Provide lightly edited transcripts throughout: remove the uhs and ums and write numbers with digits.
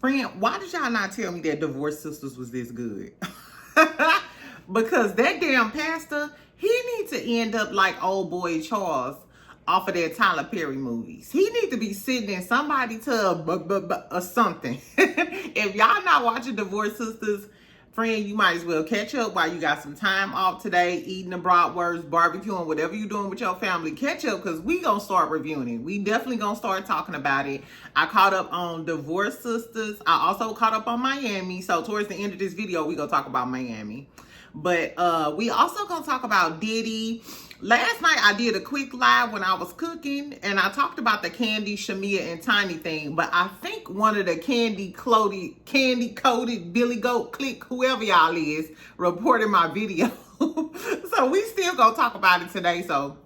Friend, why did y'all not tell me that Divorce Sisters was this good? Because that damn pastor, he needs to end up like old boy Charles off of their Tyler Perry movies. He needs to be sitting in somebody's tub or something. If y'all not watching Divorce Sisters, friend, you might as well catch up while you got some time off today, eating the bratwurst, barbecuing, whatever you're doing with your family. Catch up, because we gonna start reviewing it. We definitely gonna start talking about it. I caught up on Divorce Sisters. I also caught up on Miami. So towards the end of this video, we gonna talk about Miami. But we also gonna talk about Diddy. Last night I did a quick live when I was cooking, and I talked about the Kandi, Shamea, and Tati thing. But I think one of the candy coated Billy Goat clique, whoever y'all is, reported my video. So we still gonna talk about it today. So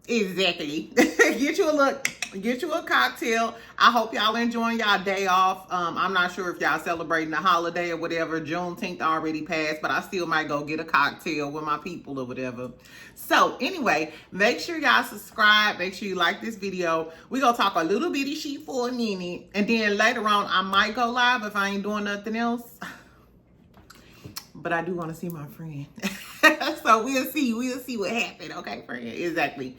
exactly, get you a cocktail. I hope y'all enjoying y'all day off. I'm not sure if y'all celebrating a holiday or whatever. Juneteenth already passed, but I still might go get a cocktail with my people or whatever. So anyway, make sure y'all subscribe. Make sure you like this video. We gonna talk a little bitty shit for a minute, and then later on I might go live if I ain't doing nothing else. But I do want to see my friend. So we'll see what happened. Okay, friend. Exactly.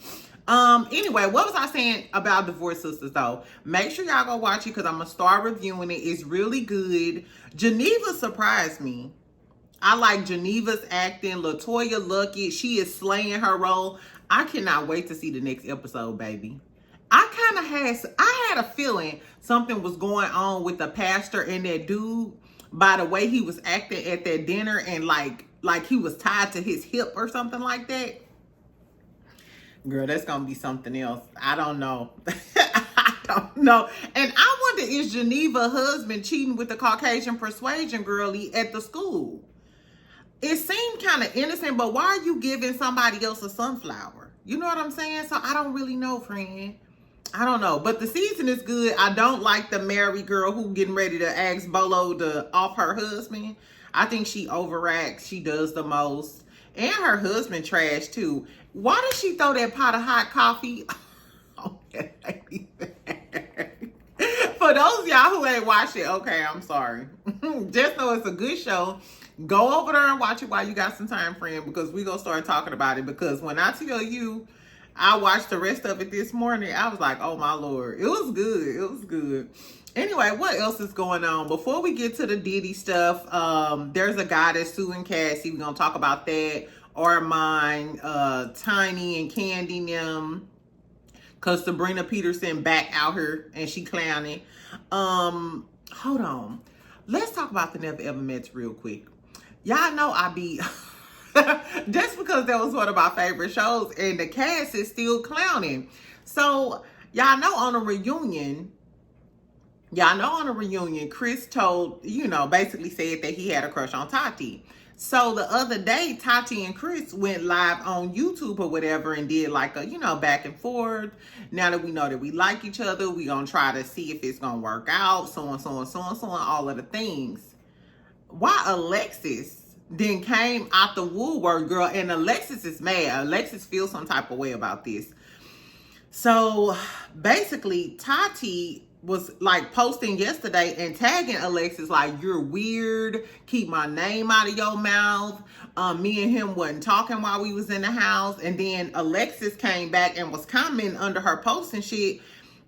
Anyway, what was I saying about Divorce Sisters though? Make sure y'all go watch it, because I'm gonna start reviewing it. It's really good. Geneva surprised me. I like Geneva's acting. LaToya Luckett, she is slaying her role. I cannot wait to see the next episode, baby. I had a feeling something was going on with the pastor and that dude by the way he was acting at that dinner, and like he was tied to his hip or something like that. Girl, that's gonna be something else. I don't know. I don't know. And I wonder, is Geneva's husband cheating with the Caucasian persuasion girlie at the school? It seemed kind of innocent, but why are you giving somebody else a sunflower? You know what I'm saying? So I don't really know, friend. I don't know. But the season is good. I don't like the married girl who getting ready to ask Bolo to off her husband. I think she overacts. She does the most. And her husband trash too. Why did she throw that pot of hot coffee? For those of y'all who ain't watched it, okay, I'm sorry. Just know it's a good show. Go over there and watch it while you got some time, friend, because we gonna start talking about it. Because when I tell you, I watched the rest of it this morning, I was like, oh my Lord. It was good. It was good. Anyway, what else is going on? Before we get to the Diddy stuff, there's a guy that's suing Cassie. We're going to talk about that. Armand, Tiny, and Kandi them. Because Sabrina Peterson back out here and she clowning. Hold on. Let's talk about the Never Ever Mets real quick. Y'all know I be... just because that was one of my favorite shows, and the cast is still clowning. So, y'all know on a reunion, Chris told, basically said that he had a crush on Tati. So the other day, Tati and Chris went live on YouTube or whatever and did like a, back and forth. Now that we know that we like each other, we gonna try to see if it's gonna work out, so on, all of the things. Why Alexis then came out the woodwork, girl, and Alexis is mad. Alexis feels some type of way about this. So basically, Tati was like posting yesterday and tagging Alexis like, you're weird, keep my name out of your mouth. Me and him wasn't talking while we was in the house. And then Alexis came back and was commenting under her post and shit,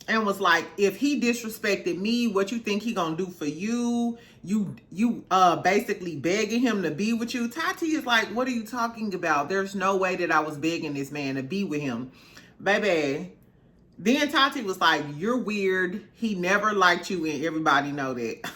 and was like, if he disrespected me, what you think he gonna do for you? You basically begging him to be with you. Tati is like, what are you talking about? There's no way that I was begging this man to be with him. Baby. Then Tati was like, you're weird. He never liked you, and everybody know that.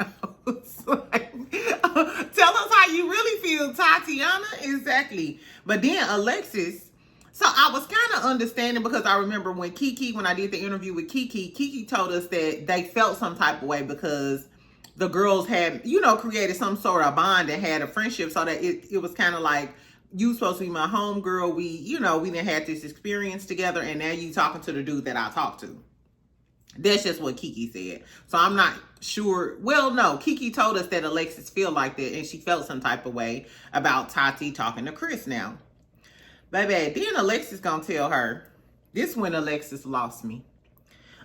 I was like, tell us how you really feel, Tatiana. Exactly. But then Alexis, so I was kind of understanding, because I remember when I did the interview with Kiki told us that they felt some type of way because the girls had, created some sort of bond and had a friendship, so that it was kind of like, you supposed to be my homegirl. We didn't have this experience together, and now you talking to the dude that I talked to. That's just what Kiki said. So I'm not sure. Well, no, Kiki told us that Alexis feel like that, and she felt some type of way about Tati talking to Chris now. Baby, then Alexis gonna tell her, this when Alexis lost me.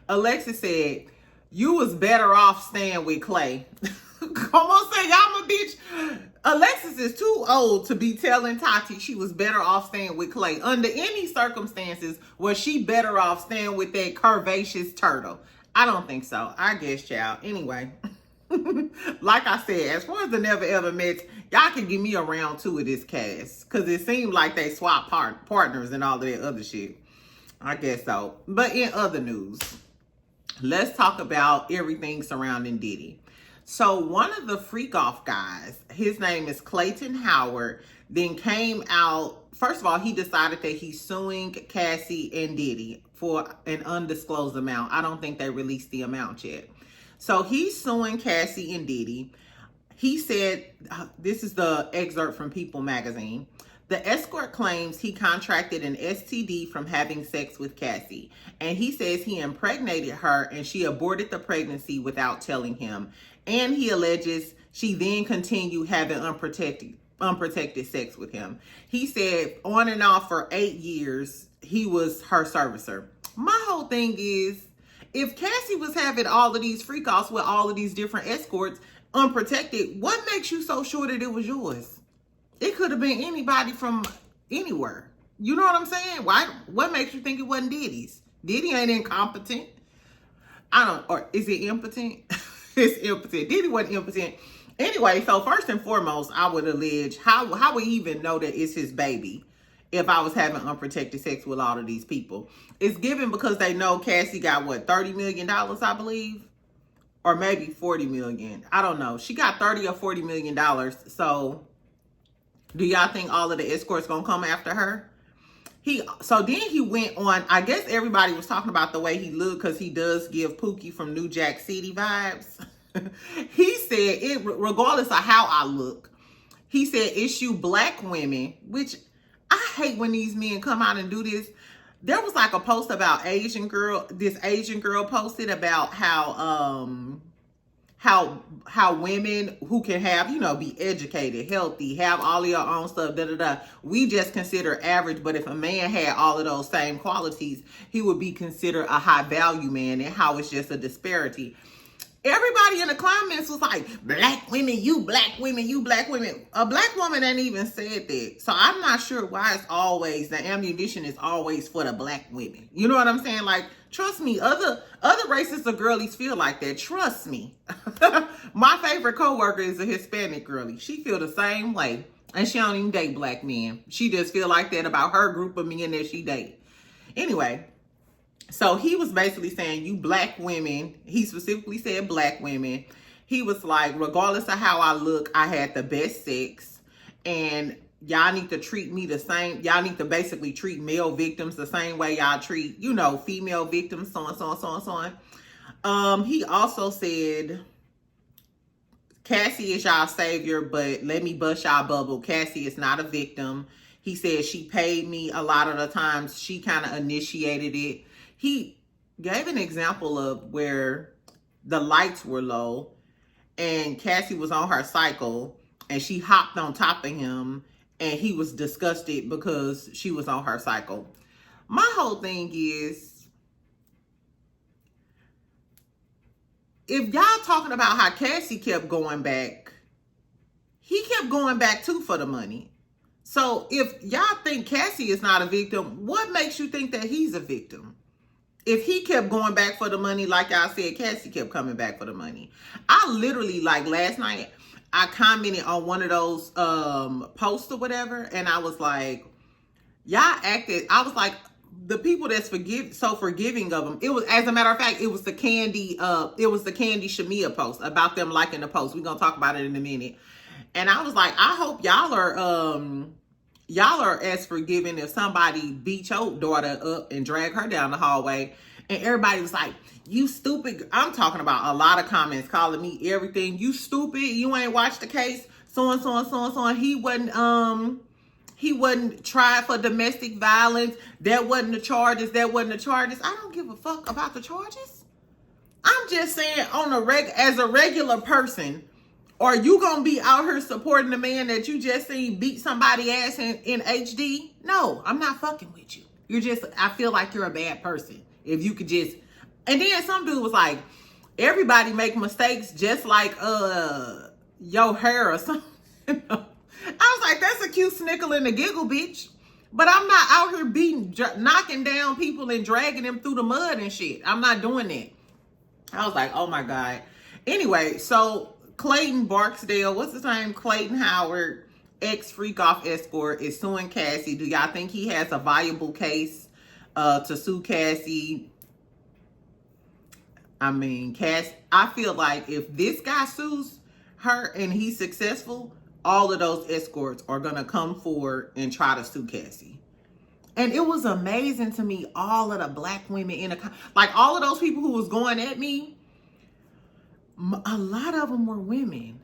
Alexis said, You was better off staying with Clay. Come on, say I'm a bitch. Alexis is too old to be telling Tati she was better off staying with Clay. Under any circumstances, was she better off staying with that curvaceous turtle? I don't think so. I guess, child. Anyway, like I said, as far as the Never Ever Met, y'all can give me a round 2 of this cast. Because it seemed like they swapped partners and all of that other shit. I guess so. But in other news, let's talk about everything surrounding Diddy. So one of the freak off guys, his name is Clayton Howard, then came out. First of all, he decided that he's suing Cassie and Diddy for an undisclosed amount. I don't think they released the amount yet. So he's suing Cassie and Diddy. He said, this is the excerpt from People magazine. The escort claims he contracted an STD from having sex with Cassie. And he says he impregnated her and she aborted the pregnancy without telling him. And he alleges she then continued having unprotected sex with him. He said on and off for 8 years, he was her servicer. My whole thing is, if Cassie was having all of these freak offs with all of these different escorts, unprotected, what makes you so sure that it was yours? It could have been anybody from anywhere. You know what I'm saying? Why? What makes you think it wasn't Diddy's? Diddy ain't incompetent. Or is it impotent? It's impotent. Diddy wasn't impotent. Anyway, so first and foremost, I would allege, how would he even know that it's his baby if I was having unprotected sex with all of these people? It's given because they know Cassie got, what, $30 million, I believe? Or maybe $40 million. I don't know. She got $30 or $40 million. So do y'all think all of the escorts gonna come after her? So then he went on, I guess everybody was talking about the way he looked because he does give Pookie from New Jack City vibes. He said, regardless of how I look, he said, issue black women, which I hate when these men come out and do this. There was like a post about this Asian girl posted about how women who can have, be educated, healthy, have all of your own stuff, we just consider average. But if a man had all of those same qualities, he would be considered a high value man, and how it's just a disparity. Everybody in the comments was like, black women, you black women, you black women. A black woman ain't even said that. So I'm not sure why it's always, the ammunition is always for the black women. You know what I'm saying? Like, trust me, other racists or girlies feel like that. Trust me. My favorite coworker is a Hispanic girlie. She feel the same way. And she don't even date black men. She just feel like that about her group of men that she date. Anyway. So he was basically saying, you black women, he specifically said black women. He was like, regardless of how I look, I had the best sex. And y'all need to treat me the same. Y'all need to basically treat male victims the same way y'all treat, female victims, so on, so on, so on, so on. He also said, Cassie is y'all savior, but let me bust y'all bubble. Cassie is not a victim. He said she paid me a lot of the times. She kind of initiated it. He gave an example of where the lights were low and Cassie was on her cycle and she hopped on top of him and he was disgusted because she was on her cycle. My whole thing is, if y'all talking about how Cassie kept going back, he kept going back too for the money. So if y'all think Cassie is not a victim, what makes you think that he's a victim? If he kept going back for the money, like I said, Cassie kept coming back for the money. I literally, like last night, I commented on one of those posts or whatever, and I was like, y'all acted, I was like, the people that's so forgiving of them. It was, as a matter of fact, it was the Kandi Shamea post about them liking the post. We're gonna talk about it in a minute. And I was like, I hope y'all are as forgiving if somebody beat your daughter up and drag her down the hallway. And everybody was like, you stupid. I'm talking about a lot of comments calling me everything. You stupid. You ain't watched the case. So and so and so and so. And he wasn't tried for domestic violence. That wasn't the charges. That wasn't the charges. I don't give a fuck about the charges. I'm just saying, as a regular person, are you gonna be out here supporting the man that you just seen beat somebody ass in HD? No, I'm not fucking with you. I feel like you're a bad person. If you could just, and then some dude was like, everybody make mistakes, just like your hair or something. You know? I was like, that's a cute snickle and a giggle, bitch. But I'm not out here knocking down people and dragging them through the mud and shit. I'm not doing that. I was like, oh my God. Anyway, so Clayton Barksdale, what's his name? Clayton Howard, ex-freak-off escort, is suing Cassie. Do y'all think he has a viable case to sue Cassie? I mean, I feel like if this guy sues her and he's successful, all of those escorts are going to come forward and try to sue Cassie. And it was amazing to me, all of the black women in like all of those people who was going at me, a lot of them were women.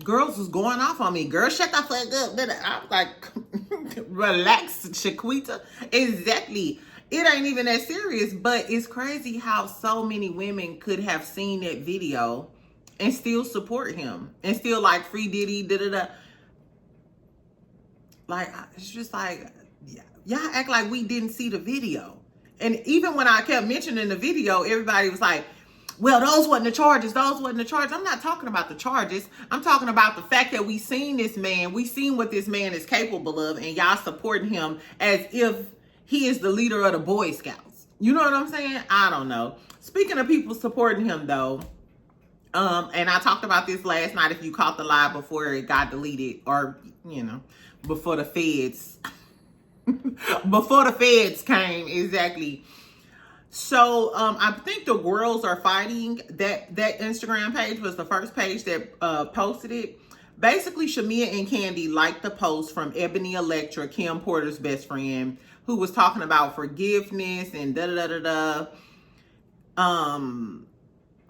Girls was going off on me. Girl, shut the fuck up. I was like, relax, Shaquita. Exactly. It ain't even that serious, but it's crazy how so many women could have seen that video and still support him and still like free Diddy, da-da-da. Like, it's just like, y'all act like we didn't see the video. And even when I kept mentioning the video, everybody was like, well, those wasn't the charges. Those wasn't the charges. I'm not talking about the charges. I'm talking about the fact that we seen this man. We seen what this man is capable of, and y'all supporting him as if he is the leader of the Boy Scouts. You know what I'm saying? I don't know. Speaking of people supporting him, though, and I talked about this last night, if you caught the live before it got deleted, or, you know, before the feds, before the feds came, exactly. So, I think the Girls Are Fighting, that Instagram page was the first page that posted it. Basically, Shamea and Kandi liked the post from Ebony Electra, Kim Porter's best friend, who was talking about forgiveness and da-da-da-da-da.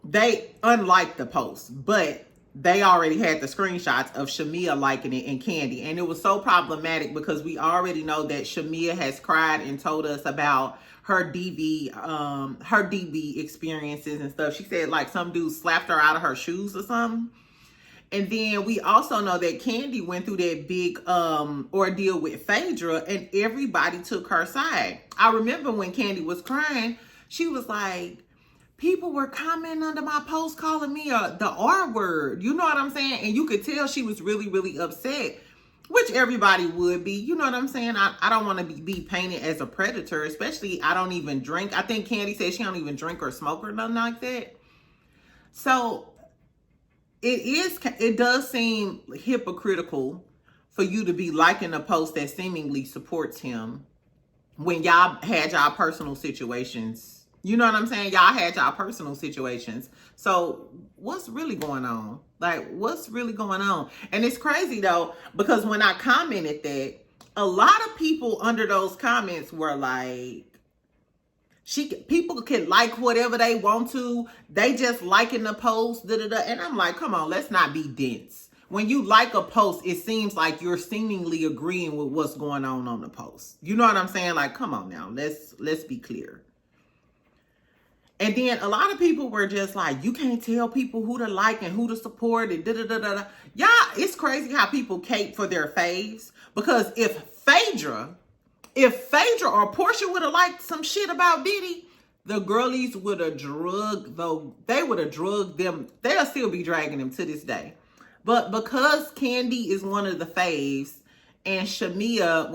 They unliked the post, but they already had the screenshots of Shamea liking it and Kandi. And it was so problematic because we already know that Shamea has cried and told us about her DV experiences and stuff. She said like some dude slapped her out of her shoes or something. And then we also know that Kandi went through that big ordeal with Phaedra and everybody took her side. I remember when Kandi was crying, she was like, people were commenting under my post calling me the R word. You know what I'm saying? And you could tell she was really, really upset, which everybody would be. You know what I'm saying? I don't want to be painted as a predator, especially I don't even drink. I think Kandi said she don't even drink or smoke or nothing like that. So it does seem hypocritical for you to be liking a post that seemingly supports him when y'all had y'all personal situations. You know what I'm saying? Y'all had y'all personal situations. So what's really going on? Like, what's really going on? And it's crazy though, because when I commented that, a lot of people under those comments were like, people can like whatever they want to. They just liking the post, da-da-da. And I'm like, come on, let's not be dense. When you like a post, it seems like you're seemingly agreeing with what's going on the post. You know what I'm saying? Like, come on now, let's be clear. And then a lot of people were just like, you can't tell people who to like and who to support and da-da-da-da-da. Yeah, it's crazy how people cape for their faves. Because if Phaedra or Portia would have liked some shit about Diddy, the girlies would have drugged them. They'll still be dragging them to this day. But because Kandi is one of the faves and Shamea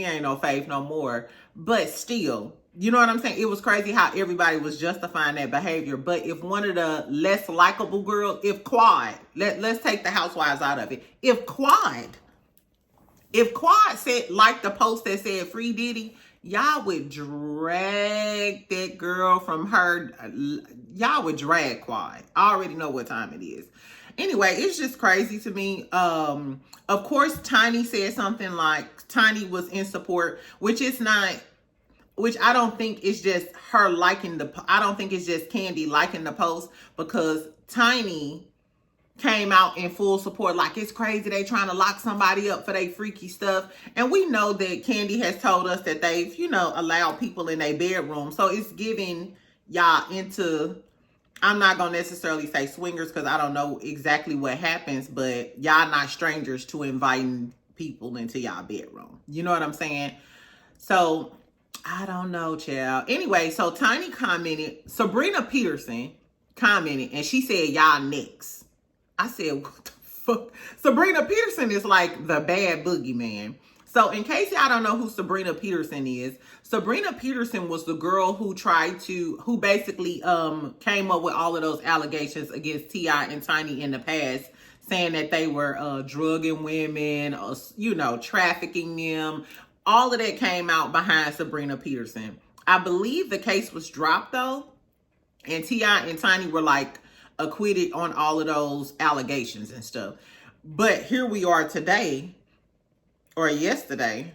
ain't no fave no more, but still, you know what I'm saying? It was crazy how everybody was justifying that behavior. But if one of the less likable girls, if Quad, let's take the Housewives out of it. If Quad said, like the post that said free Diddy, y'all would drag that girl from her. Y'all would drag Quad. I already know what time it is. Anyway, it's just crazy to me. Of course, Tati said something like Tati was in support, which I don't think it's just her liking I don't think it's just Kandi liking the post, because Tati came out in full support. Like, it's crazy they trying to lock somebody up for their freaky stuff. And we know that Kandi has told us that they've, allowed people in their bedroom. So it's giving y'all into, I'm not going to necessarily say swingers because I don't know exactly what happens, but y'all not strangers to inviting people into y'all bedroom. You know what I'm saying? So I don't know, child. Anyway, so Tiny commented, Sabrina Peterson, commented, and she said, y'all next. I said, what the fuck? Sabrina Peterson is like the bad boogeyman. So in case y'all don't know who Sabrina Peterson is, Sabrina Peterson was the girl who who basically came up with all of those allegations against T.I. and Tiny in the past, saying that they were drugging women, you know, trafficking them. All of that came out behind Sabrina Peterson. I believe the case was dropped though, and T.I. and Tiny were like acquitted on all of those allegations and stuff. But here we are today, or yesterday,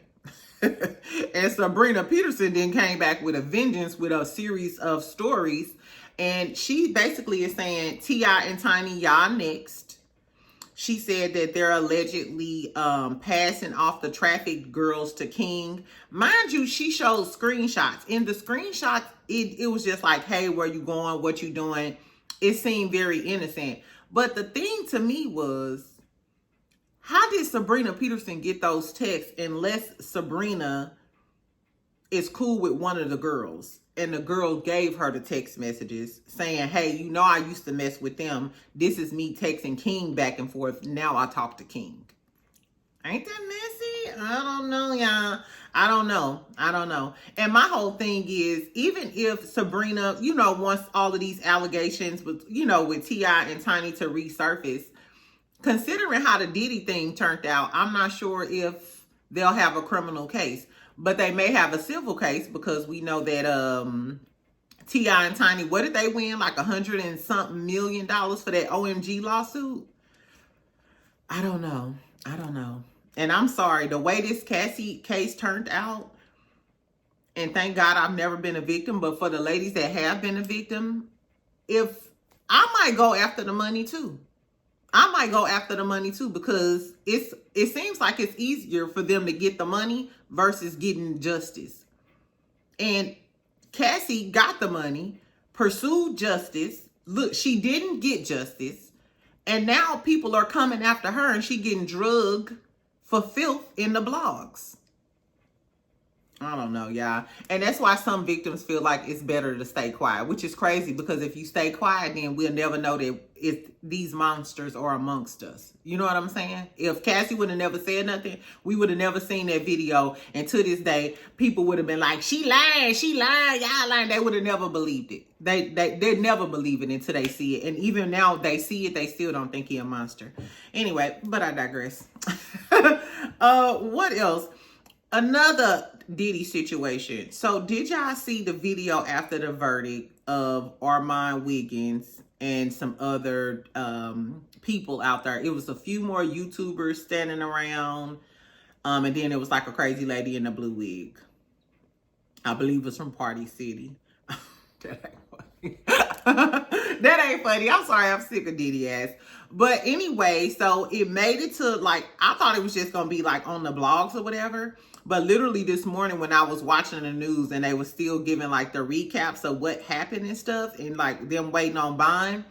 and Sabrina Peterson then came back with a vengeance with a series of stories. And she basically is saying, T.I. and Tiny, y'all next. She said that they're allegedly passing off the trafficked girls to King. Mind you, she showed screenshots. In the screenshots, it was just like, hey, where you going? What you doing? It seemed very innocent. But the thing to me was, how did Sabrina Peterson get those texts unless Sabrina is cool with one of the girls and the girl gave her the text messages saying, hey, you know, I used to mess with them. This is me texting King back and forth. Now I talk to King. Ain't that messy? I don't know, y'all. I don't know. And my whole thing is, even if Sabrina, you know, wants all of these allegations, with, you know, with T.I. and Tiny to resurface, considering how the Diddy thing turned out, I'm not sure if they'll have a criminal case, but they may have a civil case, because we know that T.I. and Tiny, what did they win? Like $100 and something million for that OMG lawsuit? I don't know. And I'm sorry, the way this Cassie case turned out, and thank God I've never been a victim, but for the ladies that have been a victim, if I might go after the money too. Because it seems like it's easier for them to get the money versus getting justice. And Cassie got the money, pursued justice. Look, she didn't get justice. And now people are coming after her, and she getting drugged for filth in the blogs. I don't know, y'all. And that's why some victims feel like it's better to stay quiet, which is crazy, because if you stay quiet, then we'll never know that if these monsters are amongst us. You know what I'm saying? If Cassie would have never said nothing, we would have never seen that video. And to this day, people would have been like, she lied, y'all lying. They would have never believed it. They never believe it until they see it. And even now they see it, they still don't think he a monster. Anyway, but I digress. What else? Another Diddy situation. So did y'all see the video after the verdict of Armand Wiggins and some other people out there? It was a few more YouTubers standing around. And then it was like a crazy lady in a blue wig. I believe it was from Party City. That ain't funny. That ain't funny. I'm sorry. I'm sick of Diddy ass. But anyway, so it made it to, like, I thought it was just going to be like on the blogs or whatever. But literally this morning when I was watching the news and they were still giving like the recaps of what happened and stuff, and like them waiting on bond,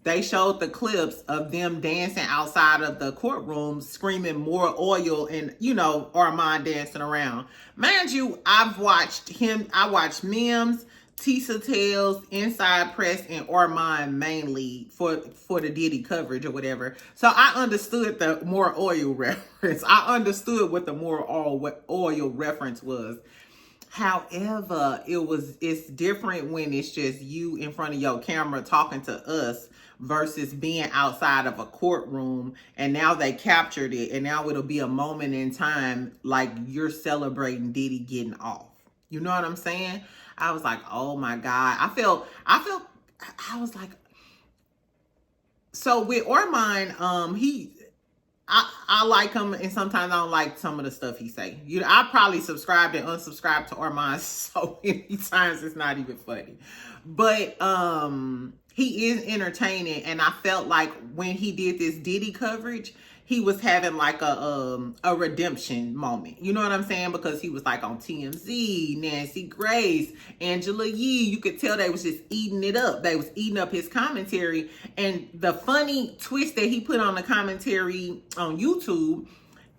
they showed the clips of them dancing outside of the courtroom, screaming more oil, and, you know, Armand dancing around. Mind you, I watched Mims, Tisa Tales, Inside Press, and Armand mainly for the Diddy coverage or whatever. So I understood the more oil reference. I understood what the more oil reference was. However, it's different when it's just you in front of your camera talking to us versus being outside of a courtroom, and now they captured it, and now it'll be a moment in time like you're celebrating Diddy getting off. You know what I'm saying? I was like, oh my God. I was like, so with Armand, I like him, and sometimes I don't like some of the stuff he say. I probably subscribed and unsubscribed to Armand so many times it's not even funny. But he is entertaining, and I felt like when he did this Diddy coverage, he was having like a redemption moment. You know what I'm saying? Because he was like on TMZ, Nancy Grace, Angela Yee. You could tell they was just eating it up. They was eating up his commentary. And the funny twist that he put on the commentary on YouTube,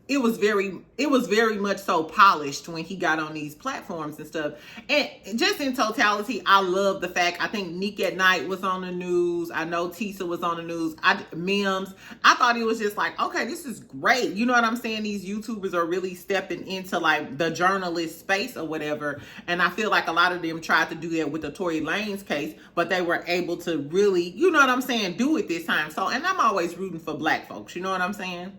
it was very much so polished when he got on these platforms and stuff. And just in totality, I love the fact, I think Nick at Night was on the news. I know Tisa was on the news. Mims. I thought it was just like, okay, this is great. You know what I'm saying? These YouTubers are really stepping into like the journalist space or whatever. And I feel like a lot of them tried to do that with the Tory Lanez case, but they were able to really, you know what I'm saying, do it this time. So, and I'm always rooting for black folks. You know what I'm saying?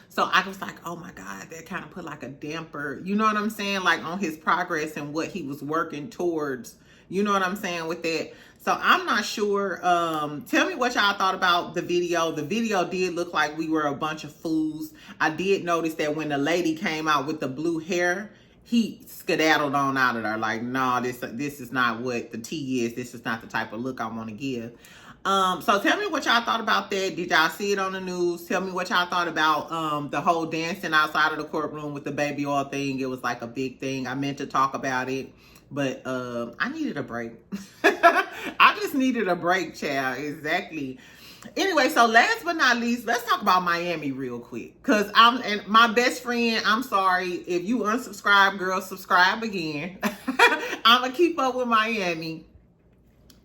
So I was like, oh my God, that kind of put like a damper, you know what I'm saying? Like on his progress and what he was working towards, you know what I'm saying, with that. So I'm not sure. Tell me what y'all thought about the video. The video did look like we were a bunch of fools. I did notice that when the lady came out with the blue hair, he skedaddled on out of there. Like, no, this is not what the tea is. This is not the type of look I want to give. So tell me what y'all thought about that. Did y'all see it on the news? Tell me what y'all thought about the whole dancing outside of the courtroom with the baby oil thing. It was like a big thing. I meant to talk about it, but I needed a break. I just needed a break, child. Exactly. Anyway, so last but not least, let's talk about Miami real quick. Cause and my best friend, I'm sorry if you unsubscribe, girl, subscribe again. I'm gonna keep up with Miami.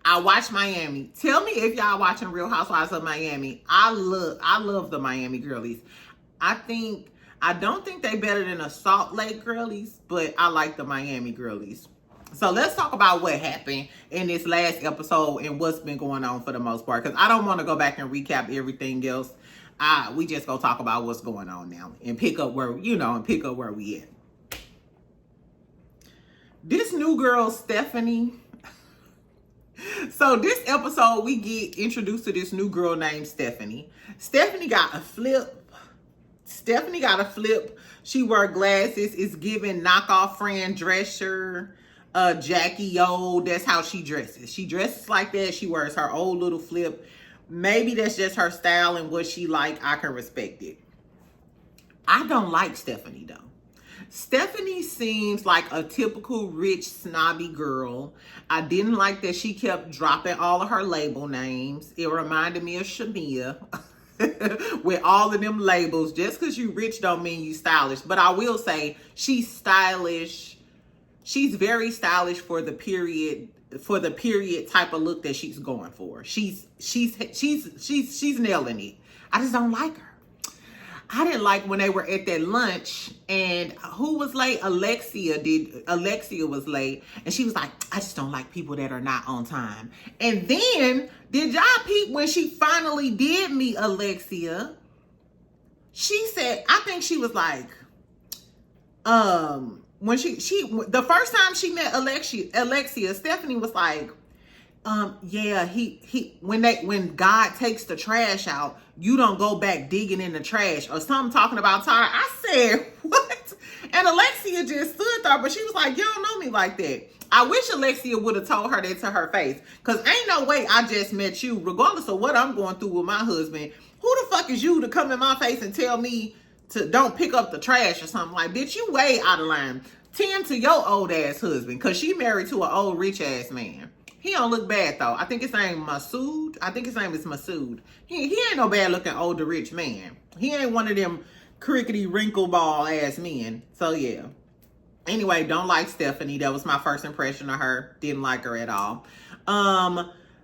I watch Miami. Tell me if y'all watching Real Housewives of Miami. I love the Miami girlies. I don't think they better than the Salt Lake girlies, but I like the Miami girlies. So let's talk about what happened in this last episode and what's been going on for the most part. Because I don't want to go back and recap everything else. We just go talk about what's going on now and pick up where, where we at. This new girl, Stephanie. So this episode, we get introduced to this new girl named Stephanie. Stephanie got a flip. She wear glasses. It's giving knockoff Fran Drescher, Jackie O. That's how she dresses. She dresses like that. She wears her old little flip. Maybe that's just her style and what she like. I can respect it. I don't like Stephanie though. Stephanie seems like a typical rich snobby girl. I didn't like that she kept dropping all of her label names. It reminded me of Shamea with all of them labels. Just because you rich don't mean you stylish. But I will say she's stylish. She's very stylish for the period type of look that she's going for. She's nailing it. I just don't like her. I didn't like when they were at that lunch and who was late? Alexia was late and she was like, I just don't like people that are not on time. And then did y'all peep when she finally did meet Alexia? She said, I think she was like, when she the first time she met Alexia, Stephanie was like, yeah, when God takes the trash out, you don't go back digging in the trash or something talking about Tara. I said, what? And Alexia just stood there, but she was like, you don't know me like that. I wish Alexia would have told her that to her face. Because ain't no way I just met you, regardless of what I'm going through with my husband. Who the fuck is you to come in my face and tell me to don't pick up the trash or something? Like, bitch, you way out of line. Tend to your old ass husband, because she married to an old rich ass man. He don't look bad though. I think his name Masood. I think his name is Masood. He ain't no bad looking older rich man. He ain't one of them crickety wrinkle ball ass men. So yeah. Anyway, don't like Stephanie. That was my first impression of her. Didn't like her at all.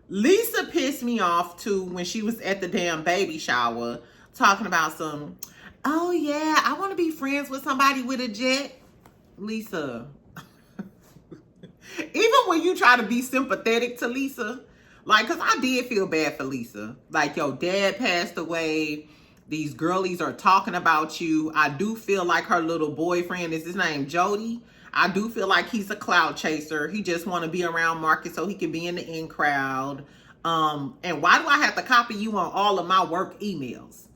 Lisa pissed me off too when she was at the damn baby shower talking about some, oh yeah, I want to be friends with somebody with a jet. Lisa. Even when you try to be sympathetic to Lisa, like, because I did feel bad for Lisa. Like, your dad passed away. These girlies are talking about you. I do feel like her little boyfriend, is his name Jody? I do feel like he's a cloud chaser. He just want to be around Marcus so he can be in the in crowd. And why do I have to copy you on all of my work emails?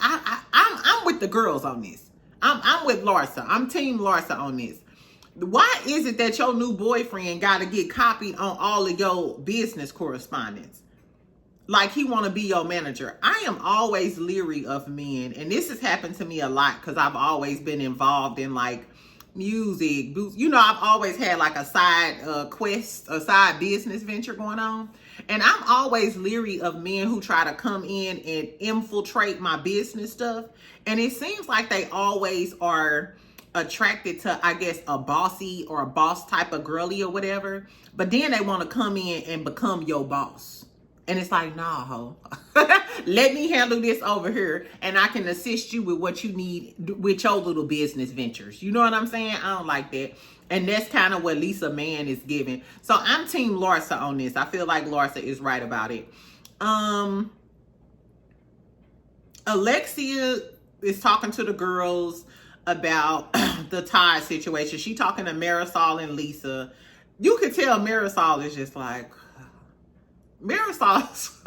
I'm with the girls on this. I'm with Larsa. I'm team Larsa on this. Why is it that your new boyfriend got to get copied on all of your business correspondence? Like he want to be your manager. I am always leery of men. And this has happened to me a lot because I've always been involved in like music. You know, I've always had like a side quest, a side business venture going on. And I'm always leery of men who try to come in and infiltrate my business stuff. And it seems like they always are attracted to, I guess, a bossy or a boss type of girly or whatever. But then they want to come in and become your boss. And it's like, nah, ho. Let me handle this over here, and I can assist you with what you need with your little business ventures. You know what I'm saying? I don't like that. And that's kind of what Lisa Mann is giving. So I'm Team Larsa on this. I feel like Larsa is right about it. Alexia is talking to the girls about the Todd situation. She talking to Marisol and Lisa. You could tell Marisol is just like, Marisol,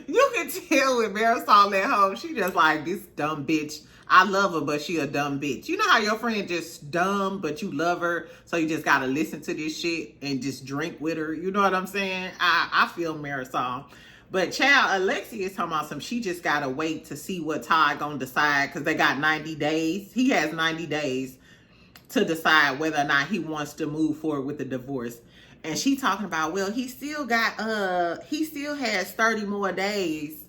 you can tell with Marisol at home, she just like, this dumb bitch. I love her, but she a dumb bitch. You know how your friend just dumb, but you love her, so you just gotta listen to this shit and just drink with her. You know what I'm saying? I feel Marisol. But child, Alexis is talking about some, she just gotta wait to see what Todd gonna decide, because they got 90 days. He has 90 days to decide whether or not he wants to move forward with the divorce. And she talking about, well, he still has 30 more days.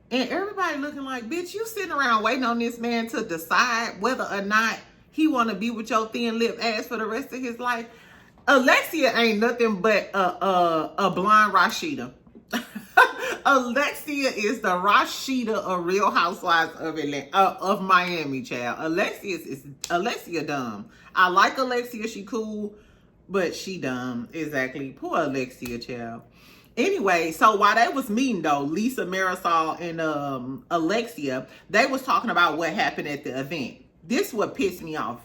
And everybody looking like, bitch, you sitting around waiting on this man to decide whether or not he want to be with your thin lip ass for the rest of his life. Alexia ain't nothing but a blonde Rashida. Alexia is the Rashida of Real Housewives of Miami, child. Alexia dumb. I like Alexia, she cool. But she dumb. Exactly. Poor Alexia, child. Anyway, so while they was meeting though, Lisa, Marisol, and Alexia, they was talking about what happened at the event. This what pissed me off.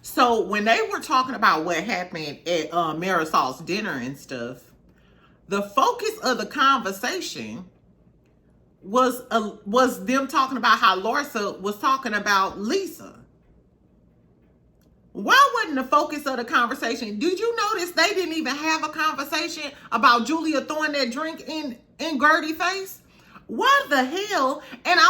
So when they were talking about what happened at Marisol's dinner and stuff, the focus of the conversation was them talking about how Larsa was talking about Lisa. Why wasn't the focus of the conversation? Did you notice they didn't even have a conversation about Julia throwing that drink in Gertie's face? What the hell? And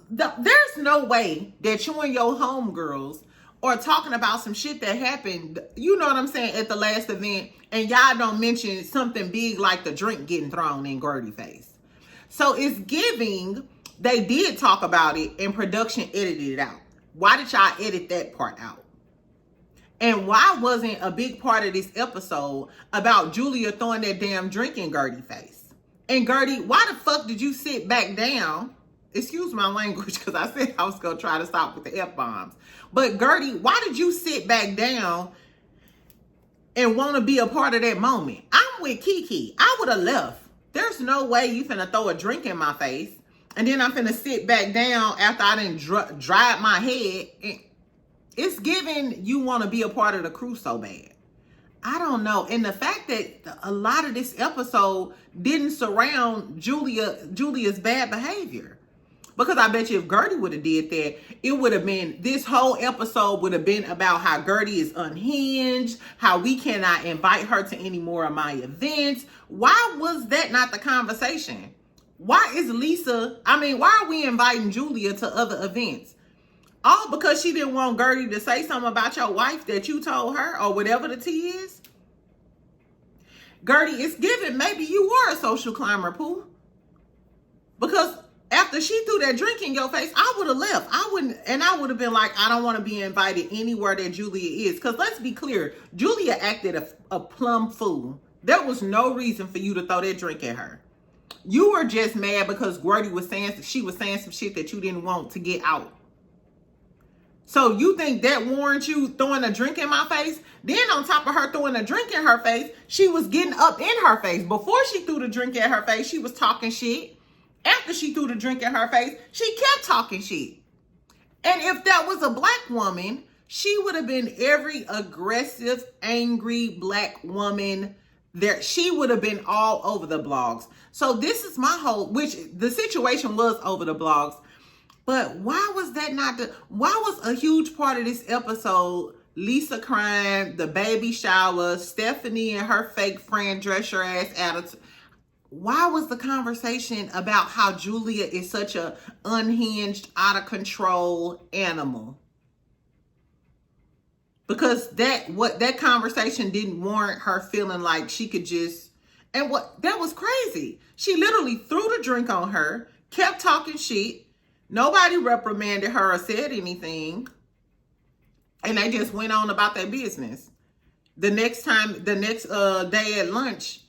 there's no way that you and your homegirls are talking about some shit that happened, you know what I'm saying, at the last event, and y'all don't mention something big like the drink getting thrown in Gertie's face. So it's giving, they did talk about it and production edited it out. Why did y'all edit that part out? And why wasn't a big part of this episode about Julia throwing that damn drink in Gertie's face? And Gertie, why the fuck did you sit back down? Excuse my language, because I said I was going to try to stop with the F-bombs. But Gertie, why did you sit back down and want to be a part of that moment? I'm with Kiki. I would have left. There's no way you finna throw a drink in my face. And then I'm finna sit back down after I done dried my head. It's giving you want to be a part of the crew so bad. I don't know. And the fact that a lot of this episode didn't surround Julia's bad behavior. Because I bet you if Gertie would have did that, it would have been, this whole episode would have been about how Gertie is unhinged, how we cannot invite her to any more of my events. Why was that not the conversation? Why are we inviting Julia to other events? All because she didn't want Gertie to say something about your wife that you told her or whatever the tea is? Gertie, it's given maybe you were a social climber, Pooh. Because after she threw that drink in your face, I would have left. I would have been like, I don't want to be invited anywhere that Julia is. Because let's be clear, Julia acted a plumb fool. There was no reason for you to throw that drink at her. You were just mad because Gertie was saying some shit that you didn't want to get out. So you think that warrants you throwing a drink in my face? Then on top of her throwing a drink in her face, she was getting up in her face. Before she threw the drink at her face, she was talking shit. After she threw the drink in her face, she kept talking shit. And if that was a black woman, she would have been every aggressive, angry black woman there. She would have been all over the blogs. So this is my whole, which the situation was over the blogs. But why was that why was a huge part of this episode Lisa crying, the baby shower, Stephanie and her fake friend dress your ass attitude? why was the conversation about how Julia is such a unhinged, out of control animal? Because that conversation didn't warrant her feeling like she could just, and that was crazy. She literally threw the drink on her, kept talking shit. Nobody reprimanded her or said anything. And they just went on about their business. The next day at lunch,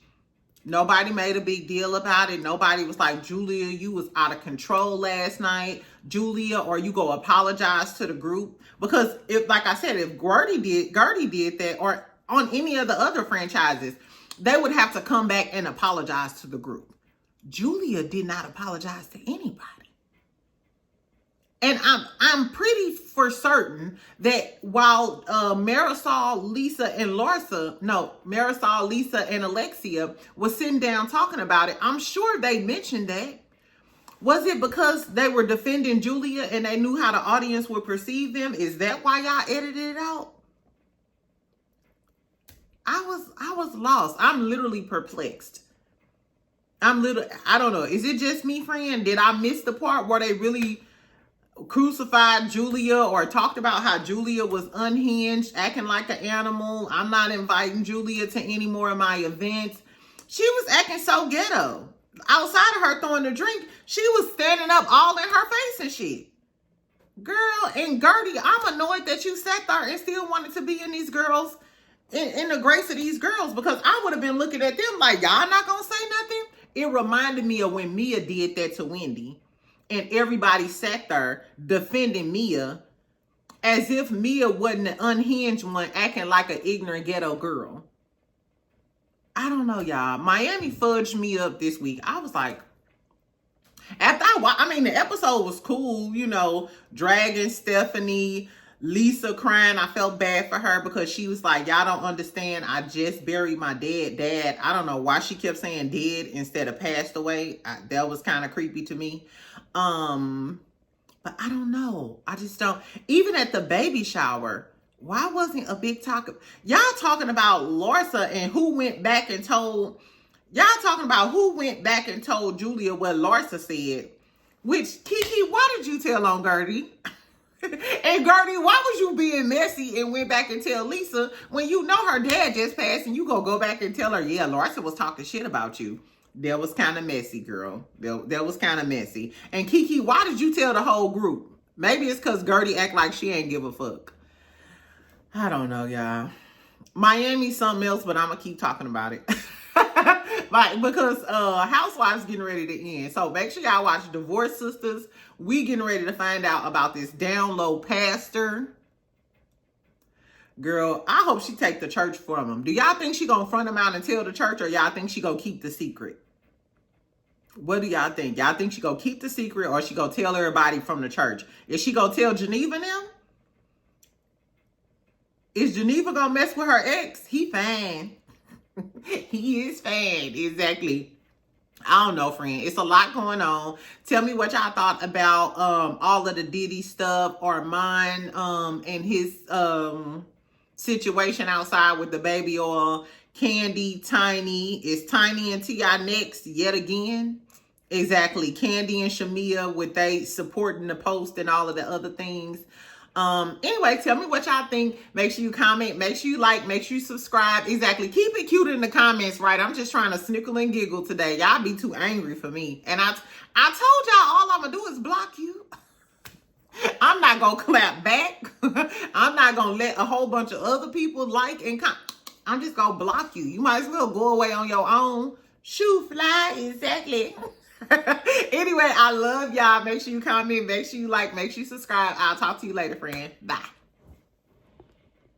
nobody made a big deal about it. Nobody was like, Julia, you was out of control last night. Julia, or you go apologize to the group. Because if, like I said, if Gertie did that, or on any of the other franchises, they would have to come back and apologize to the group. Julia did not apologize to anybody. And I'm pretty for certain that while Marisol, Lisa, and Alexia was sitting down talking about it, I'm sure they mentioned that. Was it because they were defending Julia and they knew how the audience would perceive them? Is that why y'all edited it out? I was lost. I'm literally perplexed. I don't know. Is it just me, friend? Did I miss the part where they really crucified Julia or talked about how Julia was unhinged, acting like an animal? I'm not inviting Julia to any more of my events. She was acting so ghetto. Outside of her throwing the drink, she was standing up all in her face and shit. Girl, and Gertie, I'm annoyed that you sat there and still wanted to be in these girls, in the grace of these girls, because I would have been looking at them like, y'all not gonna say nothing? It reminded me of when Mia did that to Wendy. And everybody sat there defending Mia as if Mia wasn't an unhinged one acting like an ignorant ghetto girl. I don't know, y'all. Miami fudged me up this week. I was like, the episode was cool, you know, dragging Stephanie, Lisa crying. I felt bad for her because she was like, y'all don't understand. I just buried my dead dad. I don't know why she kept saying dead instead of passed away. That was kind of creepy to me. But I don't know. I just don't. Even at the baby shower, why wasn't a big talk? Y'all talking about Larsa and who went back and told Julia what Larsa said. Which, Kiki, why did you tell on Gertie? And Gertie, why was you being messy and went back and tell Lisa when you know her dad just passed and you go back and tell her, yeah, Larsa was talking shit about you? That was kind of messy, girl. That was kind of messy. And Kiki, why did you tell the whole group? Maybe it's because Gertie act like she ain't give a fuck. I don't know, y'all. Miami's something else, but I'm going to keep talking about it. Because Housewives getting ready to end. So make sure y'all watch Divorce Sisters. We getting ready to find out about this down low pastor. Girl, I hope she take the church from him. Do y'all think she gonna front him out and tell the church, or y'all think she gonna keep the secret? What do y'all think? Y'all think she gonna keep the secret, or she gonna tell everybody from the church? Is she gonna tell Geneva now? Is Geneva gonna mess with her ex? He fine. He is fine. Exactly. I don't know, friend. It's a lot going on. Tell me what y'all thought about all of the Diddy stuff, Armand and his situation outside with the baby oil. Kandi, Tiny. Is Tiny and T.I. next yet again? Exactly. Kandi and Shamea, with they supporting the post and all of the other things. Anyway, tell me what y'all think. Make sure you comment, make sure you like, make sure you subscribe. Exactly. Keep it cute in the comments, right? I'm just trying to snickle and giggle today. Y'all be too angry for me. And I told y'all all I'm gonna do is block you. I'm not gonna clap back. I'm not gonna let a whole bunch of other people like and comment. I'm just gonna block you. You might as well go away on your own. Shoo fly, exactly. Anyway, I love y'all. Make sure you comment, make sure you like, make sure you subscribe. I'll talk to you later, friend. Bye.